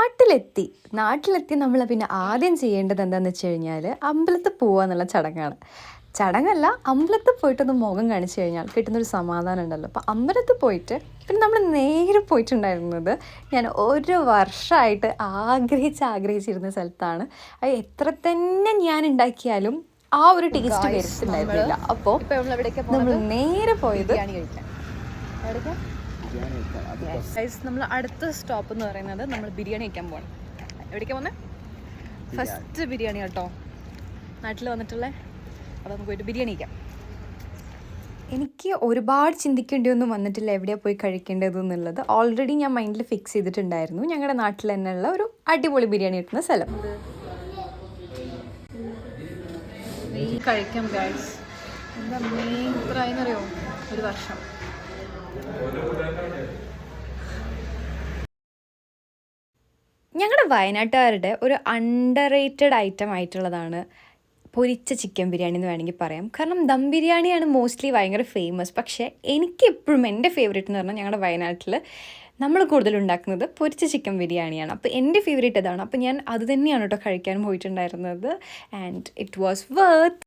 നാട്ടിലെത്തി നമ്മൾ പിന്നെ ആദ്യം ചെയ്യേണ്ടത് എന്താണെന്ന് വെച്ച് കഴിഞ്ഞാൽ അമ്പലത്തിൽ പോവുക എന്നുള്ള ചടങ്ങാണ്. ചടങ്ങല്ല, അമ്പലത്തിൽ പോയിട്ടൊന്ന് മുഖം കാണിച്ചു കഴിഞ്ഞാൽ കിട്ടുന്നൊരു സമാധാനം ഉണ്ടല്ലോ. അപ്പോൾ അമ്പലത്തിൽ പോയിട്ട് പിന്നെ നമ്മൾ നേരെ പോയിട്ടുണ്ടായിരുന്നത് ഞാൻ ഒരു വർഷമായിട്ട് ആഗ്രഹിച്ചിരുന്ന സ്ഥലത്താണ്. അത് എത്ര തന്നെ ഞാൻ ഉണ്ടാക്കിയാലും ആ ഒരു ടേസ്റ്റ് വരുത്തുണ്ടായിരുന്നില്ല. അപ്പോൾ നമ്മൾ നേരെ പോയത് നമ്മൾ അടുത്ത സ്റ്റോപ്പ് എന്ന് പറയുന്നത് നമ്മൾ ബിരിയാണി കഴിക്കാൻ പോകണം. എവിടേക്കാണ് പോകുന്നത്? ഫസ്റ്റ് ബിരിയാണി കേട്ടോ, നാട്ടിൽ വന്നിട്ടുള്ള. അപ്പോൾ നമുക്ക് പോയിട്ട് ബിരിയാണി കഴിക്കാം. എനിക്ക് ഒരുപാട് ചിന്തിക്കേണ്ടിയൊന്നും വന്നിട്ടില്ല എവിടെയാണ് പോയി കഴിക്കേണ്ടത് എന്നുള്ളത്. ഓൾറെഡി ഞാൻ മൈൻഡിൽ ഫിക്സ് ചെയ്തിട്ടുണ്ടായിരുന്നു. ഞങ്ങളുടെ നാട്ടിൽ തന്നെയുള്ള ഒരു അടിപൊളി ബിരിയാണി കിട്ടുന്ന സ്ഥലം കഴിക്കാം ഗൈസ്. എന്താ മെയിൻ ഇത്രയെന്നറിയോ, ഒരു വർഷം. ഞങ്ങളുടെ വയനാട്ടുകാരുടെ ഒരു അണ്ടർ റേറ്റഡ് ഐറ്റം ആയിട്ടുള്ളതാണ് പൊരിച്ച ചിക്കൻ ബിരിയാണി എന്ന് വേണമെങ്കിൽ പറയാം. കാരണം ദം ബിരിയാണിയാണ് മോസ്റ്റ്ലി ഭയങ്കര ഫേമസ്. പക്ഷേ എനിക്കെപ്പോഴും എൻ്റെ ഫേവറേറ്റ് എന്ന് പറഞ്ഞാൽ ഞങ്ങളുടെ വയനാട്ടിൽ നമ്മൾ കൂടുതൽ ഉണ്ടാക്കുന്നത് പൊരിച്ച ചിക്കൻ ബിരിയാണിയാണ്. അപ്പോൾ എൻ്റെ ഫേവറേറ്റ് അതാണ്. അപ്പോൾ ഞാൻ അത് തന്നെയാണ് കേട്ടോ കഴിക്കാൻ പോയിട്ടുണ്ടായിരുന്നത്. And it was worth.